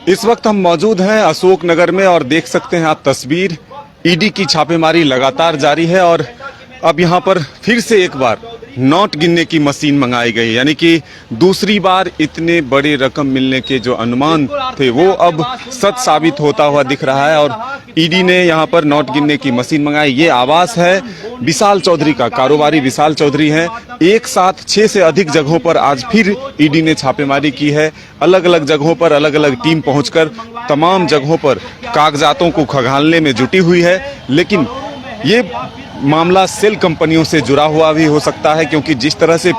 इस वक्त हम मौजूद हैं अशोक नगर में और देख सकते हैं आप तस्वीर। ईडी की छापेमारी लगातार जारी है और अब यहाँ पर फिर से एक बार नोट गिनने की मशीन मंगाई गई, यानी कि दूसरी बार इतने बड़े रकम मिलने के जो अनुमान थे वो अब सच साबित होता हुआ दिख रहा है। और ईडी ने यहाँ पर नोट गिनने की मशीन मंगाई। ये आवास है विशाल चौधरी का, कारोबारी विशाल चौधरी हैं। एक साथ 6 से अधिक जगहों पर आज फिर ईडी ने छापेमारी की है। अलग अलग जगहों पर अलग अलग टीम पहुंचकर तमाम जगहों पर कागजातों को खंगालने में जुटी हुई है। लेकिन ये मामला सेल कंपनियों से जुड़ा हुआ भी हो सकता है, क्योंकि जिस तरह से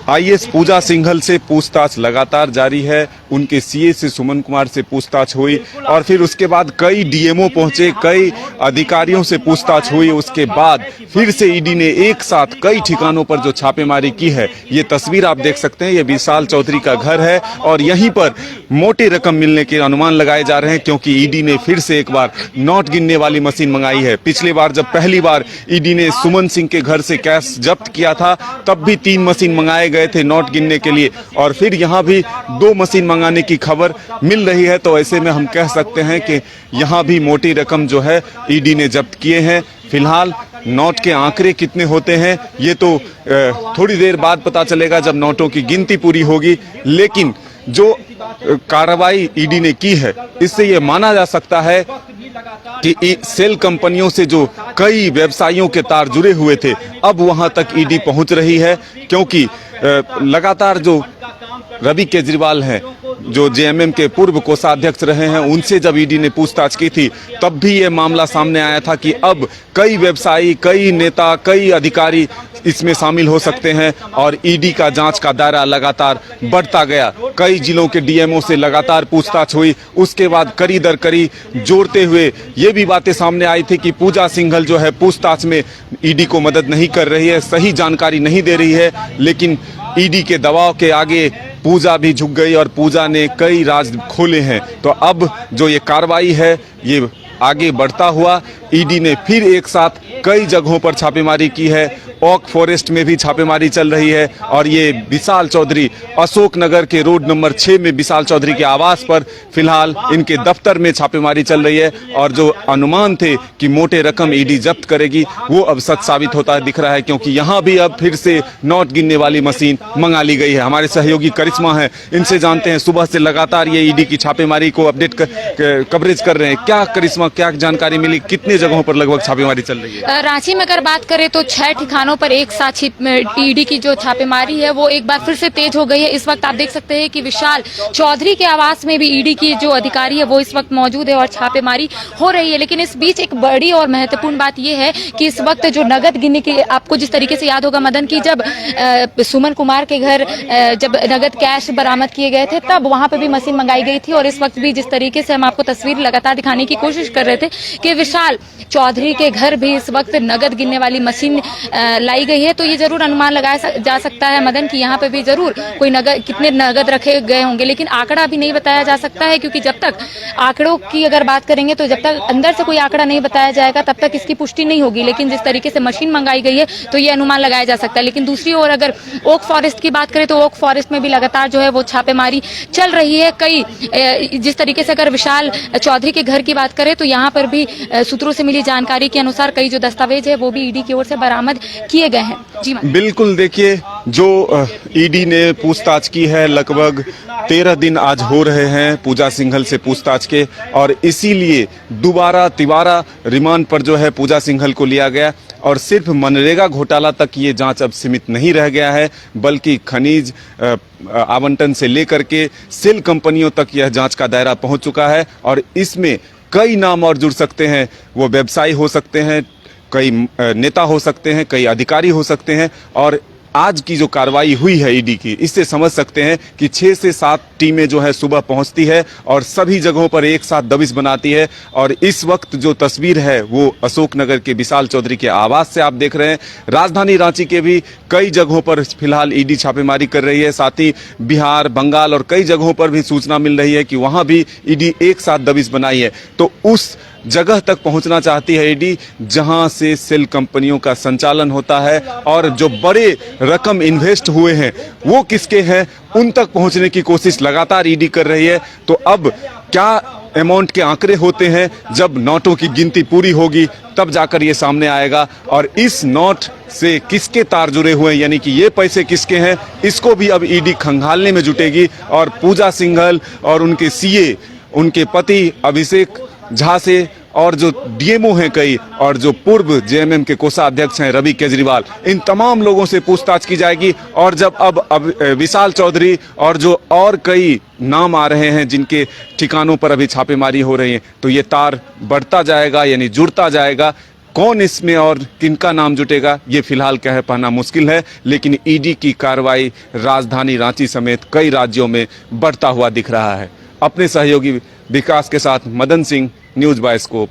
आईएएस पूजा सिंघल से पूछताछ लगातार जारी है, उनके सीए से सुमन कुमार से पूछताछ हुई और फिर उसके बाद कई डीएमओ पहुंचे, कई अधिकारियों से पूछताछ हुई। उसके बाद फिर से ईडी ने एक साथ कई ठिकानों पर जो छापेमारी की है, ये तस्वीर आप देख सकते हैं। ये विशाल चौधरी का घर है और यहीं पर मोटी रकम मिलने के अनुमान लगाए जा रहे हैं, क्योंकि ईडी ने फिर से एक बार नोट गिनने वाली मशीन मंगाई है। पिछली बार जब पहली बार ईडी ने सुमन सिंह के घर से कैश जब्त किया था, तब भी 3 मशीन मंगाए गए थे नोट गिनने के लिए, और फिर यहाँ भी 2 मशीन मंगाने की खबर मिल रही है। तो ऐसे में हम कह सकते हैं कि यहाँ भी मोटी रकम जो है ईडी ने जब्त किए हैं। फिलहाल नोट के आंकड़े कितने होते हैं ये तो थोड़ी देर बाद पता चलेगा, जब नोटों की गिनती पूरी होगी। लेकिन जो कार्रवाई ईडी ने की है, इससे ये माना जा सकता है कि सेल कंपनियों से जो कई व्यवसायियों के तार जुड़े हुए थे, अब वहां तक ईडी पहुंच रही है। क्योंकि लगातार जो रवि केजरीवाल हैं, जो जेएमएम के पूर्व कोषाध्यक्ष रहे हैं, उनसे जब ईडी ने पूछताछ की थी, तब भी ये मामला सामने आया था कि अब कई व्यवसायी, कई नेता, कई अधिकारी इसमें शामिल हो सकते हैं। और ईडी का जांच का दायरा लगातार बढ़ता गया। कई जिलों के डीएमओ से लगातार पूछताछ हुई। उसके बाद कड़ी दर कड़ी जोड़ते हुए ये भी बातें सामने आई थी कि पूजा सिंघल जो है पूछताछ में ईडी को मदद नहीं कर रही है, सही जानकारी नहीं दे रही है। लेकिन ईडी के दबाव के आगे पूजा भी झुक गई और पूजा ने कई राज खोले हैं। तो अब जो ये कार्रवाई है, ये आगे बढ़ता हुआ ईडी ने फिर एक साथ कई जगहों पर छापेमारी की है। ओक फॉरेस्ट में भी छापेमारी चल रही है और ये विशाल चौधरी अशोक नगर के रोड नंबर 6 में विशाल चौधरी के आवास पर फिलहाल इनके दफ्तर में छापेमारी चल रही है। और जो अनुमान थे कि मोटे रकम ईडी जब्त करेगी, वो अब सच साबित होता दिख रहा है, क्योंकि यहाँ भी अब फिर से नोट गिनने वाली मशीन मंगा ली गई है। हमारे सहयोगी करिश्मा है, इनसे जानते हैं। सुबह से लगातार ये ईडी की छापेमारी को अपडेट कवरेज कर रहे हैं। क्या करिश्मा, क्या जानकारी मिली, कितने जगहों पर लगभग छापेमारी चल रही है? रांची में अगर बात करें तो 6 ठिकानों पर एक साथ ईडी की जो छापेमारी है वो एक बार फिर से तेज हो गई है। इस वक्त आप देख सकते हैं कि विशाल चौधरी के आवास में भी ईडी की जो अधिकारी है वो इस वक्त मौजूद है और छापेमारी हो रही है। लेकिन इस बीच एक बड़ी और महत्वपूर्ण बात यह है कि इस वक्त जो नगद गिनने की, आपको जिस तरीके से याद होगा मदन की, जब सुमन कुमार के घर जब नगद कैश बरामद किए गए थे, तब वहां पर भी मशीन मंगाई गई थी। और इस वक्त भी जिस तरीके से हम आपको तस्वीर लगातार दिखाने की कोशिश कर रहे थे कि विशाल चौधरी के घर भी इस वक्त नगद गिनने वाली मशीन लाई गई है, तो ये जरूर अनुमान लगाया जा सकता है मदन कि यहाँ पे भी जरूर कोई नगद, कितने नगद रखे गए होंगे। लेकिन आंकड़ा भी नहीं बताया जा सकता है, क्योंकि जब तक आंकड़ों की अगर बात करेंगे तो जब तक अंदर से कोई आंकड़ा नहीं बताया जाएगा तब तक इसकी पुष्टि नहीं होगी। लेकिन जिस तरीके से मशीन मंगाई गई है तो ये अनुमान लगाया जा सकता है। लेकिन दूसरी ओर अगर ओक फॉरेस्ट की बात करें तो ओक फॉरेस्ट में भी लगातार जो है वो छापेमारी चल रही है। कई जिस तरीके से अगर विशाल चौधरी के घर की बात करें तो यहाँ पर भी सूत्रों से मिली जानकारी के अनुसार कई जो दस्तावेज है वो भी ईडी की ओर से बरामद किए गए हैं। जी बिल्कुल, देखिए जो ईडी ने पूछताछ की है, लगभग 13 दिन आज हो रहे हैं पूजा सिंघल से पूछताछ के, और इसीलिए दोबारा तिबारा रिमांड पर जो है पूजा सिंघल को लिया गया। और सिर्फ मनरेगा घोटाला तक ये जांच अब सीमित नहीं रह गया है, बल्कि खनिज आवंटन से लेकर के सेल कंपनियों तक यह जांच का दायरा पहुंच चुका है। और इसमें कई नाम और जुड़ सकते हैं। वो व्यवसायी हो सकते हैं, कई नेता हो सकते हैं, कई अधिकारी हो सकते हैं। और आज की जो कार्रवाई हुई है ईडी की, इससे समझ सकते हैं कि 6 से 7 टीमें जो है सुबह पहुंचती है और सभी जगहों पर एक साथ दबिश बनाती है। और इस वक्त जो तस्वीर है वो अशोक नगर के विशाल चौधरी के आवास से आप देख रहे हैं। राजधानी रांची के भी कई जगहों पर फिलहाल ईडी छापेमारी कर रही है। साथ ही बिहार, बंगाल और कई जगहों पर भी सूचना मिल रही है कि वहां भी ईडी एक साथ दबिश बनाई है। तो उस जगह तक पहुंचना चाहती है ईडी जहां से सेल कंपनियों का संचालन होता है और जो बड़े रकम इन्वेस्ट हुए हैं वो किसके हैं उन तक पहुंचने की कोशिश लगातार ईडी कर रही है। तो अब क्या अमाउंट के आंकड़े होते हैं, जब नोटों की गिनती पूरी होगी तब जाकर ये सामने आएगा और इस नोट से किसके तार जुड़े हुए हैं यानी कि ये पैसे किसके हैं इसको भी अब ईडी खंगालने में जुटेगी। और पूजा सिंघल और उनके सीए, उनके पति अभिषेक झा से और जो डीएमओ हैं कई और जो पूर्व जेएमएम के कोषाध्यक्ष हैं रवि केजरीवाल, इन तमाम लोगों से पूछताछ की जाएगी। और जब अब विशाल चौधरी और जो और कई नाम आ रहे हैं जिनके ठिकानों पर अभी छापेमारी हो रही है तो ये तार बढ़ता जाएगा यानी जुड़ता जाएगा। कौन इसमें और किनका नाम जुटेगा ये फिलहाल कह पाना मुश्किल है, लेकिन ईडी की कार्रवाई राजधानी रांची समेत कई राज्यों में बढ़ता हुआ दिख रहा है। अपने सहयोगी विकास के साथ Madan Singh, news bye scope.